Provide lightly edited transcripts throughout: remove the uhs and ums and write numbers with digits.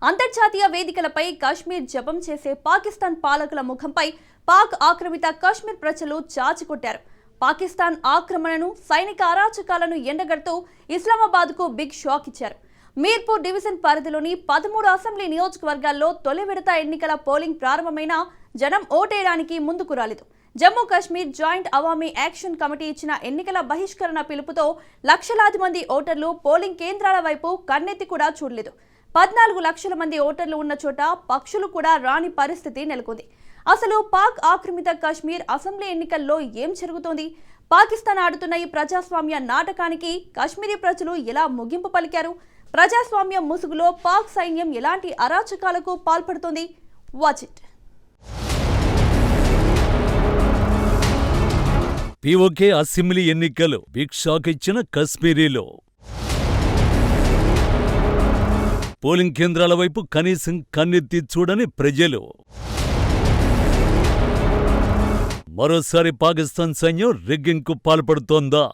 అంతర్జాతీయ వేదికలపై కాశ్మీర్ జపం చేసే పాకిస్తాన్ పాలకుల ముఖంపై పాక్ ఆక్రమిత కాశ్మీర్ ప్రజలు చాచికొట్టారు. పాకిస్తాన్ ఆక్రమణను, సైనిక అరాచకాలను ఎండగడుతూ ఇస్లామాబాద్కు బిగ్ షాక్ ఇచ్చారు. మీర్పూర్ డివిజన్ పరిధిలోని 13 అసెంబ్లీ నియోజకవర్గాల్లో తొలి విడత ఎన్నికల పోలింగ్ ప్రారంభమైన జనం ఓటేయడానికి ముందుకు రాలేదు. Jammu Kashmir joint Awami action committee ఇచ్చిన ఎన్నికల బహిష్కరణ పిలుపుతో లక్షలాది మంది ఓటర్లు పోలింగ్ కేంద్రాల వైపు కన్నెత్తి కూడా చూడలేదు. 14 లక్షల మంది ఓటర్లు ఉన్న చోట పక్షులు కూడా రాని పరిస్థితి నెలకొంది. అసలు పాక్ ఆక్రమిత కాశ్మీర్ అసెంబ్లీ ఎన్నికల్లో ఏం జరుగుతోంది? పాకిస్తాన్ ఆడుతున్న ఈ ప్రజాస్వామ్య నాటకానికి కాశ్మీరీ ప్రజలు ఎలా ముగింపు పలికారు? ప్రజాస్వామ్య ముసుగులో పాక్ సైన్యం ఎలాంటి అరాచకాలకు పాల్పడుతోంది? Watch it. పీఓకే అసెంబ్లీ ఎన్నికలు బిగ్ షాక్ ఇచ్చిన కశ్మీరీలో పోలింగ్ కేంద్రాల వైపు కనీసం కన్నెత్తి చూడని ప్రజలు. మరోసారి పాకిస్తాన్ సైన్యం రిగ్గింగ్కు పాల్పడుతోందా?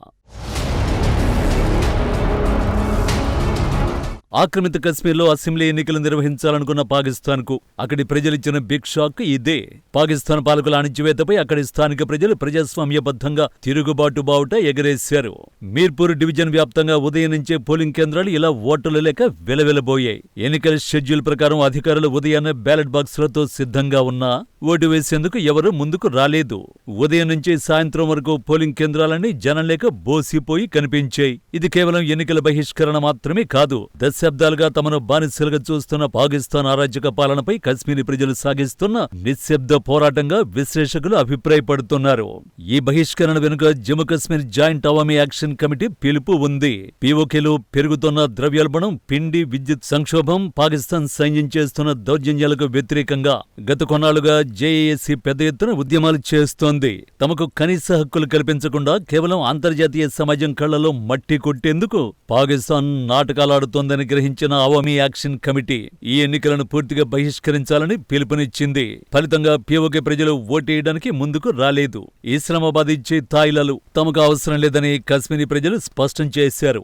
ఆక్రమిత కశ్మీర్లో అసెంబ్లీ ఎన్నికలు నిర్వహించాలనుకున్న పాకిస్తాన్కు అక్కడి ప్రజలిచ్చిన బిగ్ షాక్ ఇదే. పాకిస్తాన్ పాలకుల అణిచివేతపై అక్కడి స్థానిక ప్రజలు ప్రజాస్వామ్యబద్ధంగా తిరుగుబాటు బావుట ఎగరేశారు. మీర్పూర్ డివిజన్ వ్యాప్తంగా ఉదయం నుంచే పోలింగ్ కేంద్రాలు ఇలా ఓటర్లు లేక వెలవెలబోయాయి. ఎన్నికల షెడ్యూల్ ప్రకారం అధికారులు ఉదయాన్నే బ్యాలెట్ బాక్సులతో సిద్ధంగా ఉన్నా ఓటు వేసేందుకు ఎవరూ ముందుకు రాలేదు. ఉదయం నుంచి సాయంత్రం వరకు పోలింగ్ కేంద్రాలన్నీ జనం లేక బోసిపోయి కనిపించాయి. ఇది కేవలం ఎన్నికల బహిష్కరణ మాత్రమే కాదు. దశాబ్దాలుగా తమను బానిసలుగా చూస్తున్న పాకిస్తాన్ అరాచక పాలనపై కశ్మీరీ ప్రజలు సాగిస్తున్న నిశ్శబ్ద పోరాటంగా విశ్లేషకులు అభిప్రాయపడుతున్నారు. ఈ బహిష్కరణ వెనుక Jammu Kashmir joint Awami action committee పిలుపు ఉంది. పీఓకేలో పెరుగుతున్న ద్రవ్యోల్బణం, పిండి, విద్యుత్ సంక్షోభం, పాకిస్తాన్ సైన్యం చేస్తున్న దౌర్జన్యాలకు వ్యతిరేకంగా గత కొన్నాళ్లుగా జేఏసీ పెద్ద ఎత్తున ఉద్యమాలు చేస్తోంది. తమకు కనీస హక్కులు కల్పించకుండా కేవలం అంతర్జాతీయ సమాజం కళ్లలో మట్టి కొట్టేందుకు పాకిస్తాన్ నాటకాలాడుతోందని గ్రహించిన అవామీ యాక్షన్ కమిటీ ఈ ఎన్నికలను పూర్తిగా బహిష్కరించాలని పిలుపునిచ్చింది. ఫలితంగా పీఓకే ప్రజలు ఓటేయడానికి ముందుకు రాలేదు. ఇస్లామాబాద్ ఇచ్చే తాయిలాలు తమకు అవసరం లేదని కశ్మీరీ ప్రజలు స్పష్టం చేశారు.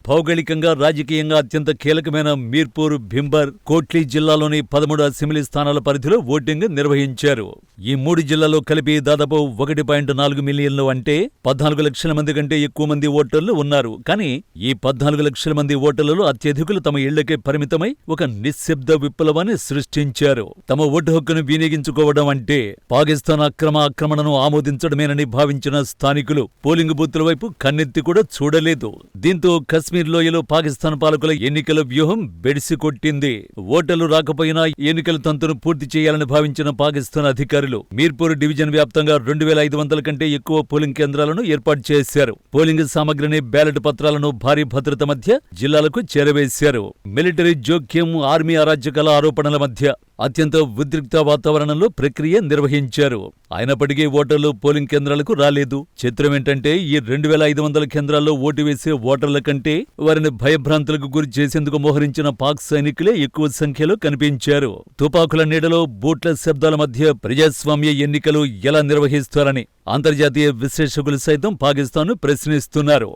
భౌగోళికంగా, రాజకీయంగా అత్యంత కీలకమైన మీర్పూర్, భింబర్, కోట్లీ జిల్లాలోని 13 అసెంబ్లీ స్థానాల పరిధిలో ఓటింగ్ నిర్వహించారు. ఈ 3 జిల్లాల్లో కలిపి దాదాపు 1.4 మిలియన్లు అంటే 14 లక్షల మంది కంటే ఎక్కువ మంది ఓటర్లు ఉన్నారు. కానీ ఈ 14 లక్షల మంది ఓటర్లలో అత్యధికులు తమ ఇళ్లకే పరిమితమై ఒక నిశ్శబ్ద విప్లవాన్ని సృష్టించారు. తమ ఓటు హక్కును వినియోగించుకోవడం అంటే పాకిస్తాన్ ఆక్రమణను ఆమోదించడమేనని భావించిన స్థానికులు పోలింగ్ బూత్ల వైపు కన్నెత్తి కూడా చూడలేదు. దీంతో కశ్మీర్ లోయలో పాకిస్తాన్ పాలకుల ఎన్నికల వ్యూహం బెడిసికొట్టింది. ఓటర్లు రాకపోయినా ఎన్నికల తంతును పూర్తి చేయాలని భావించిన పాకిస్తాన్ అధికారులు మీర్పూర్ డివిజన్ వ్యాప్తంగా 2500 కంటే ఎక్కువ పోలింగ్ కేంద్రాలను ఏర్పాటు చేశారు. పోలింగ్ సామగ్రిని, బ్యాలెట్ పత్రాలను భారీ భద్రత మధ్య జిల్లాలకు చేరవేశారు. మిలిటరీ జోక్యం, ఆర్మీ అరాచకాల ఆరోపణల మధ్య అత్యంత ఉద్రిక్త వాతావరణంలో ప్రక్రియ నిర్వహించారు. అయినప్పటికీ ఓటర్లు పోలింగ్ కేంద్రాలకు రాలేదు. చిత్రమేంటంటే ఈ 2500 కేంద్రాల్లో ఓటు వేసే ఓటర్ల కంటే వారిని భయభ్రాంతులకు గురి చేసేందుకు మోహరించిన పాక్ సైనికులే ఎక్కువ సంఖ్యలో కనిపించారు. తుపాకుల నీడలో, బూట్ల శబ్దాల మధ్య ప్రజాస్వామ్య ఎన్నికలు ఎలా నిర్వహిస్తారని అంతర్జాతీయ విశ్లేషకులు సైతం పాకిస్తాన్ను ప్రశ్నిస్తున్నారు.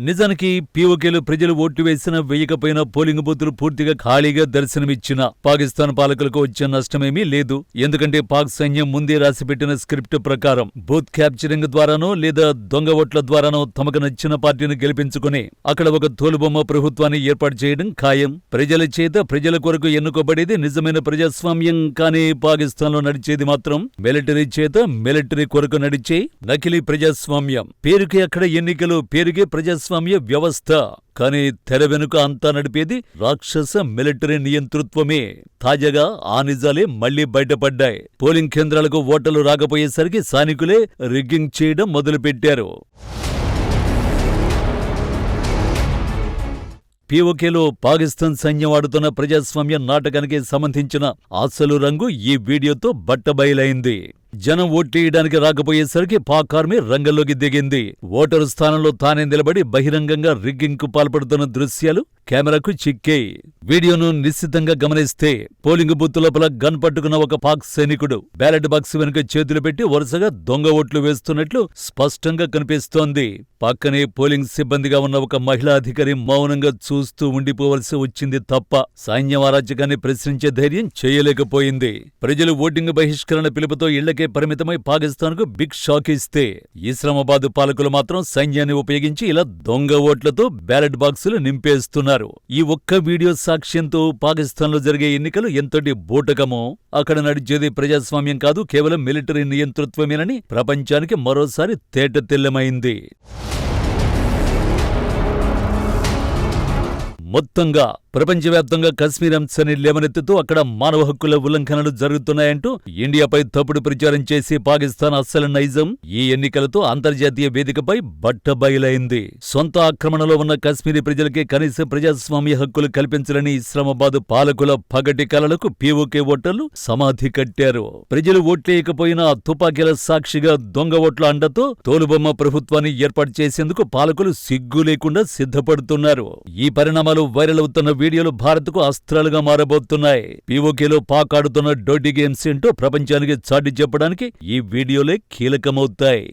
నిజానికి పీఓకేలో ప్రజలు ఓటు వేసిన, వేయకపోయినా పోలింగ్ బూతులు పూర్తిగా ఖాళీగా దర్శనమిచ్చిన పాకిస్తాన్ పాలకులకు వచ్చే నష్టమేమీ లేదు. ఎందుకంటే పాక్ సైన్యం ముందే రాసిపెట్టిన స్క్రిప్ట్ ప్రకారం బూత్ క్యాప్చరింగ్ ద్వారానో లేదా దొంగ ఓట్ల ద్వారానో తమకు నచ్చిన పార్టీని గెలిపించుకుని అక్కడ ఒక తోలుబొమ్మ ప్రభుత్వాన్ని ఏర్పాటు చేయడం ఖాయం. ప్రజల చేత, ప్రజల కొరకు ఎన్నుకోబడేది నిజమైన ప్రజాస్వామ్యం. కానీ పాకిస్తాన్లో నడిచేది మాత్రం మిలిటరీ చేత, మిలిటరీ కొరకు నడిచే నకిలీ ప్రజాస్వామ్యం. పేరుకే అక్కడ ఎన్నికలు, పేరుకే ప్రజాస్వామ్య వ్యవస్థ. కానీ తెర వెనుక అంతా నడిపేది రాక్షస మిలిటరీ నియంతృత్వమే. తాజాగా ఆ నిజాలే మళ్లీ బయటపడ్డాయి. పోలింగ్ కేంద్రాలకు ఓటర్లు రాకపోయేసరికి సైనికులే రిగ్గింగ్ చేయడం మొదలుపెట్టారు. పీఓకేలో పాకిస్తాన్ సైన్యం ఆడుతున్న ప్రజాస్వామ్య నాటకానికి సంబంధించిన అసలు రంగు ఈ వీడియోతో బట్టబయలైంది. జనం ఓట్లేయడానికి రాకపోయేసరికి పాక్ ఆర్మీ రంగంలోకి దిగింది. ఓటరు స్థానంలో తానే నిలబడి బహిరంగంగా రిగ్గింగ్ కు పాల్పడుతున్న దృశ్యాలు కెమెరాకు చిక్కాయి. వీడియోను నిశ్చితంగా గమనిస్తే పోలింగ్ బూత్ లోపల గన్ పట్టుకున్న ఒక పాక్ సైనికుడు బ్యాలెట్ బాక్స్ వెనుక చేతులు పెట్టి వరుసగా దొంగ ఓట్లు వేస్తున్నట్లు స్పష్టంగా కనిపిస్తోంది. పక్కనే పోలింగ్ సిబ్బందిగా ఉన్న ఒక మహిళా అధికారి మౌనంగా చూస్తూ ఉండిపోవలసి వచ్చింది తప్ప సైన్యం అరాచకాన్ని ప్రశ్నించే ధైర్యం చేయలేకపోయింది. ప్రజలు ఓటింగ్ బహిష్కరణ పిలుపుతో ఇళ్లకే పరిమితమై పాకిస్తాన్కు బిగ్ షాక్ ఇస్తే ఇస్లామాబాద్ పాలకులు మాత్రం సైన్యాన్ని ఉపయోగించి ఇలా దొంగ ఓట్లతో బ్యాలెట్ బాక్సులు నింపేస్తున్నారు. ఈ ఒక్క వీడియో సాక్ష్యంతో పాకిస్తాన్లో జరిగే ఎన్నికలు ఎంతటి బూటకమో, అక్కడ నడిచేది ప్రజాస్వామ్యం కాదు కేవలం మిలిటరీ నియంతృత్వమేనని ప్రపంచానికి మరోసారి తేటతెల్లమైంది. మొత్తంగా ప్రపంచవ్యాప్తంగా కశ్మీర్ అంశాన్ని లేవనెత్తుతూ అక్కడ మానవ హక్కుల ఉల్లంఘనలు జరుగుతున్నాయంటూ ఇండియాపై తప్పుడు ప్రచారం చేసి పాకిస్తాన్ అస్సలు నైజం ఈ ఎన్నికలతో అంతర్జాతీయ వేదికపై బట్టబయలైంది. సొంత ఆక్రమణలో ఉన్న కశ్మీరీ ప్రజలకే కనీస ప్రజాస్వామ్య హక్కులు కల్పించాలని ఇస్లామాబాద్ పాలకుల పగటి కలలకు పీఓకే ఓటర్లు సమాధి కట్టారు. ప్రజలు ఓట్లేయకపోయినా తుపాకీల సాక్షిగా దొంగ ఓట్ల అండతో తోలుబొమ్మ ప్రభుత్వాన్ని ఏర్పాటు చేసేందుకు పాలకులు సిగ్గు లేకుండా సిద్ధపడుతున్నారు. ఈ పరిణామాలు వైరల్ అవుతున్న వీడియోలు భారత్కు అస్త్రాలుగా మారబోతున్నాయి. పీఓకేలో పాక్ ఆడుతున్న డోటీ గేమ్స్ ఏంటో ప్రపంచానికి చాటి చెప్పడానికి ఈ వీడియోలే కీలకమవుతాయి.